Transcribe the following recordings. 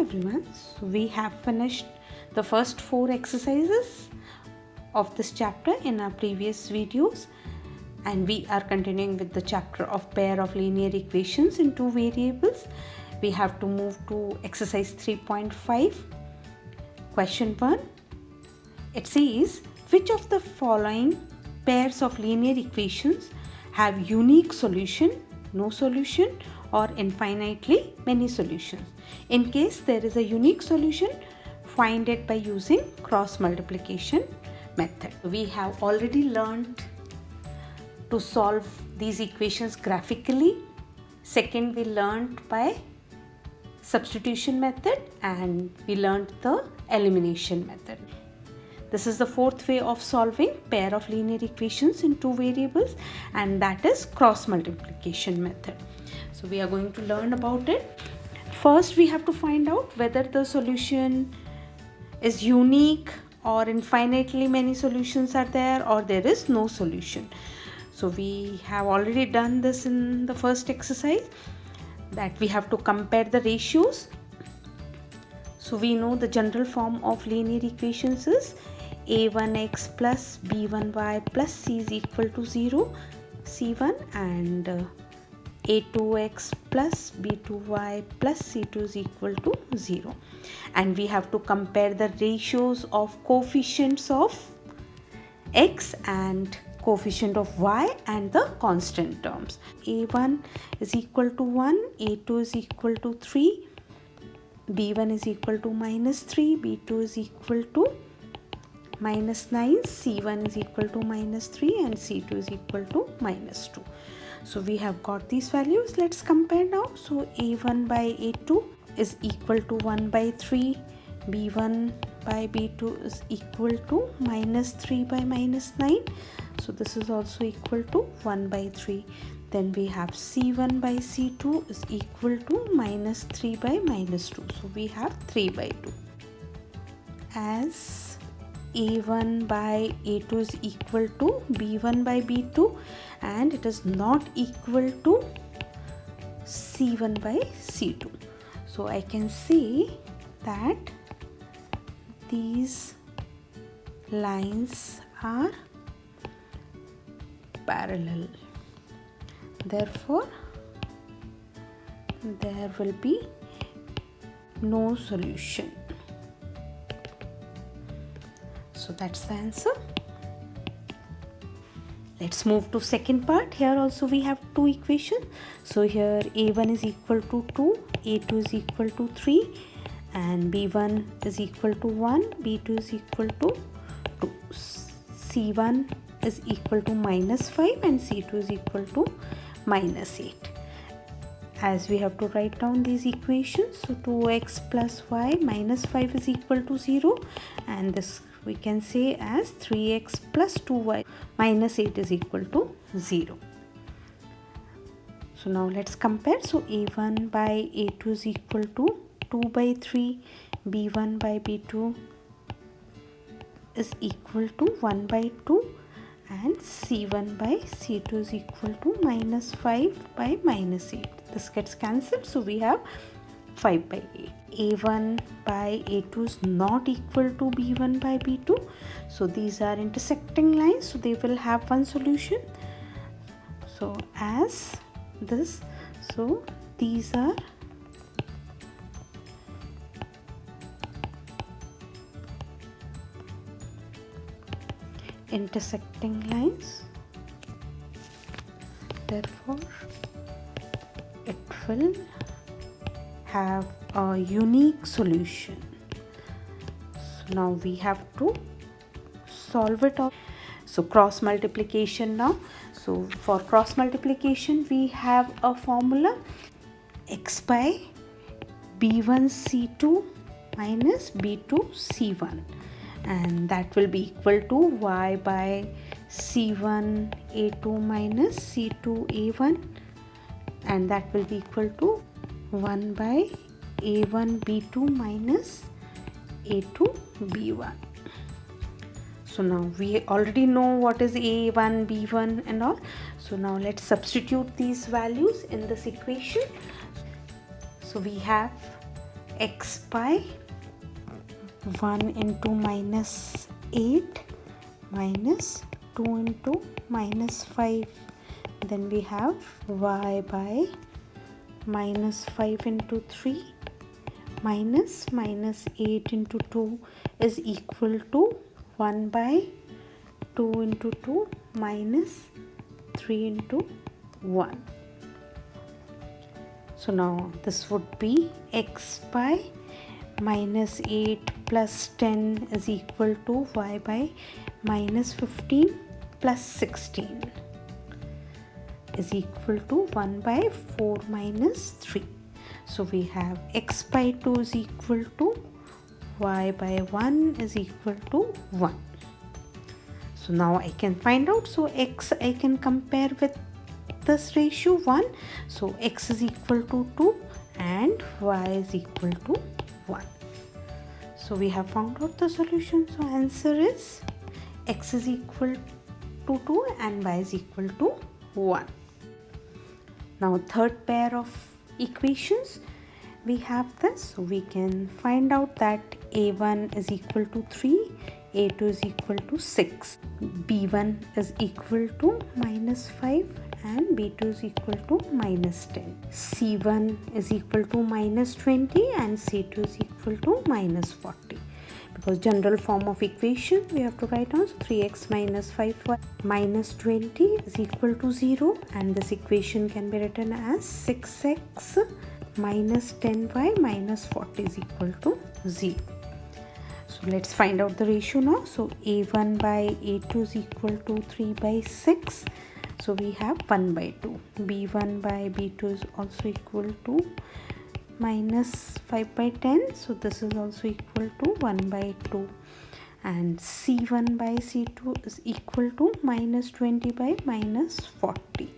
everyone. So we have finished the first 4 exercises of this chapter in our previous videos, and we are continuing with the chapter of pair of linear equations in 2 variables. We have to move to exercise 3.5. Question 1. It says, which of the following pairs of linear equations have unique solution, no solution, or infinitely many solutions? In case there is a unique solution, find it by using cross multiplication method. We have already learned to solve these equations graphically. Second, we learned by substitution method, and we learned the elimination method. This is the fourth way of solving pair of linear equations in 2 variables, and that is cross multiplication method. So we are going to learn about it. First, we have to find out whether the solution is unique or infinitely many solutions are there, or there is no solution. So we have already done this in the first exercise, that we have to compare the ratios. So we know the general form of linear equations is a1x plus b1y plus c is equal to 0, c1, and a2x plus b2y plus c2 is equal to 0. And we have to compare the ratios of coefficients of x and coefficient of y and the constant terms. a1 is equal to 1, a2 is equal to 3, b1 is equal to minus 3, b2 is equal to minus 9, c1 is equal to minus 3, and c2 is equal to minus 2. So we have got these values. Let's compare now. So a1 by a2 is equal to 1 by 3, b1 by b2 is equal to minus 3 by minus 9. So this is also equal to 1 by 3. Then we have c1 by c2 is equal to minus 3 by minus 2. So we have 3 by 2. As a1 by a2 is equal to b1 by b2, and it is not equal to c1 by c2. So I can say that these lines are parallel. Therefore, there will be no solution. So that's the answer. Let's move to second part. Here also we have 2 equations. So here a1 is equal to 2, a2 is equal to 3, and b1 is equal to 1, b2 is equal to 2. c1 is equal to minus 5, and c2 is equal to minus 8. As we have to write down these equations, so 2x plus y minus 5 is equal to 0, and this we can say as 3x plus 2y minus 8 is equal to 0. So now let's compare. So a1 by a2 is equal to 2 by 3, b1 by b2 is equal to 1 by 2, and c1 by c2 is equal to minus 5 by minus 8. This gets cancelled, so we have 5 by 8. a1 by a2 is not equal to b1 by b2. So these are intersecting lines, so they will have one solution. So as this, so these are intersecting lines. Therefore, it will have a unique solution. So now we have to solve it off. So cross multiplication now. So for cross multiplication we have a formula: x by b1 c2 minus b2 c1, and that will be equal to y by c1 a2 minus c2 a1, and that will be equal to 1 by a1 b2 minus a2 b1. So now we already know what is a1, b1 and all. So now let's substitute these values in this equation. So we have x by 1 into minus 8 minus 2 into minus 5. Then we have y by minus 5 into 3 minus 8 into 2 is equal to 1 by 2 into 2 minus 3 into 1. So now this would be x by minus 8 plus 10 is equal to y by minus 15 plus 16 is equal to 1 by 4 minus 3. So we have x by 2 is equal to y by 1 is equal to 1. So now I can find out. So x I can compare with this ratio 1. So x is equal to 2 and y is equal to 1. So we have found out the solution. So answer is x is equal to 2 and y is equal to 1. Now third pair of equations, we have this. So we can find out that a1 is equal to 3, a2 is equal to 6, b1 is equal to minus 5 and b2 is equal to minus 10, c1 is equal to minus 20 and c2 is equal to minus 40. Because general form of equation we have to write down. So 3x minus 5y minus 20 is equal to 0, and this equation can be written as 6x minus 10y minus 40 is equal to 0. So let's find out the ratio now. So a1 by a2 is equal to 3 by 6. So we have 1 by 2. b1 by b2 is also equal to minus 5 by 10. So this is also equal to 1 by 2. And c1 by c2 is equal to minus 20 by minus 40.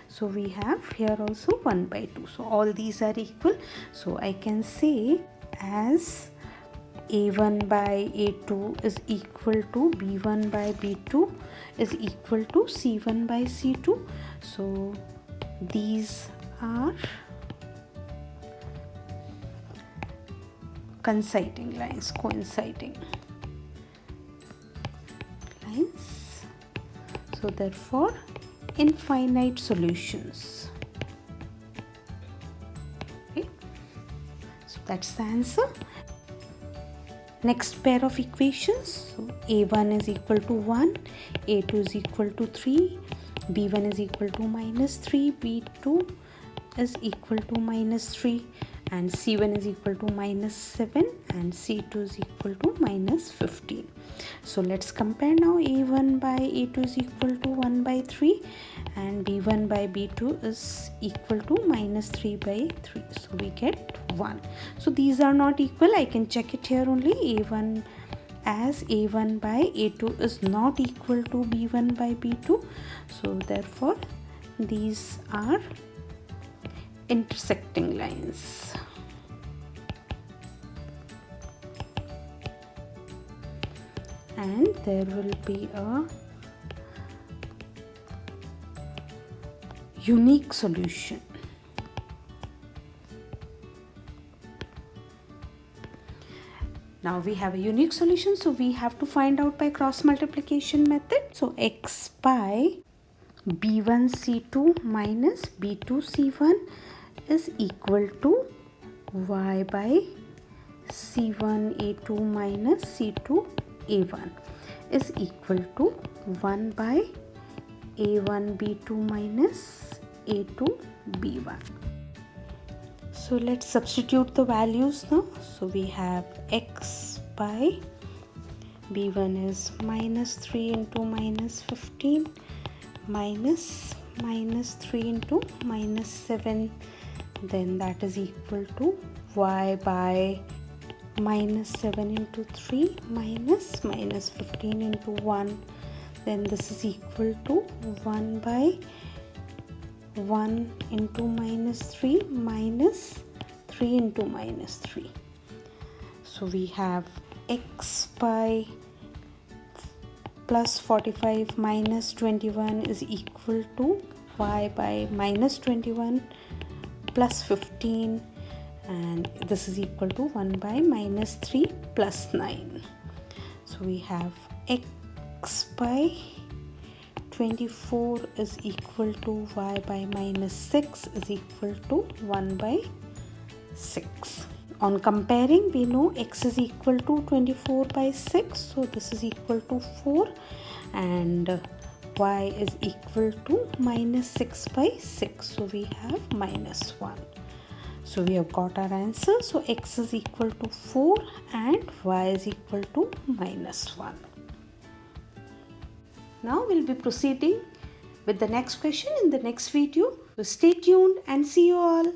So we have here also 1 by 2. So all these are equal. So I can say as a1 by a2 is equal to b1 by b2 is equal to c1 by c2. So these are coinciding lines. So therefore infinite solutions. Okay, so that's the answer. Next pair of equations. So a1 is equal to 1, a2 is equal to 3, b1 is equal to minus 3, b2 is equal to minus 3, and c1 is equal to minus 7 and c2 is equal to minus 15. So let's compare now. a1 by a2 is equal to 1 by 3 and b1 by b2 is equal to minus 3 by 3. So we get 1. So these are not equal. I can check it here only. a1 by a2 is not equal to b1 by b2. So therefore these are intersecting lines. And there will be a unique solution. Now we have a unique solution, so we have to find out by cross multiplication method. So x by b1 c2 minus b2 c1 is equal to y by c1 a2 minus c2 a1 is equal to 1 by a1 b2 minus a2 b1. So let's substitute the values now. So we have x by b1 is minus 3 into minus 15 minus 3 into minus 7, then that is equal to y by minus 7 into 3 minus 15 into 1, then this is equal to 1 by 1 into minus 3 minus 3 into minus 3. So we have x by plus 45 minus 21 is equal to y by minus 21 plus 15, and this is equal to 1 by minus 3 plus 9. So we have x by 24 is equal to y by minus 6 is equal to 1 by 6. On comparing, we know x is equal to 24 by 6, so this is equal to 4, and y is equal to minus 6 by 6, so we have minus 1. So we have got our answer. So x is equal to 4 and y is equal to minus 1. Now we'll be proceeding with the next question in the next video. So stay tuned and see you all.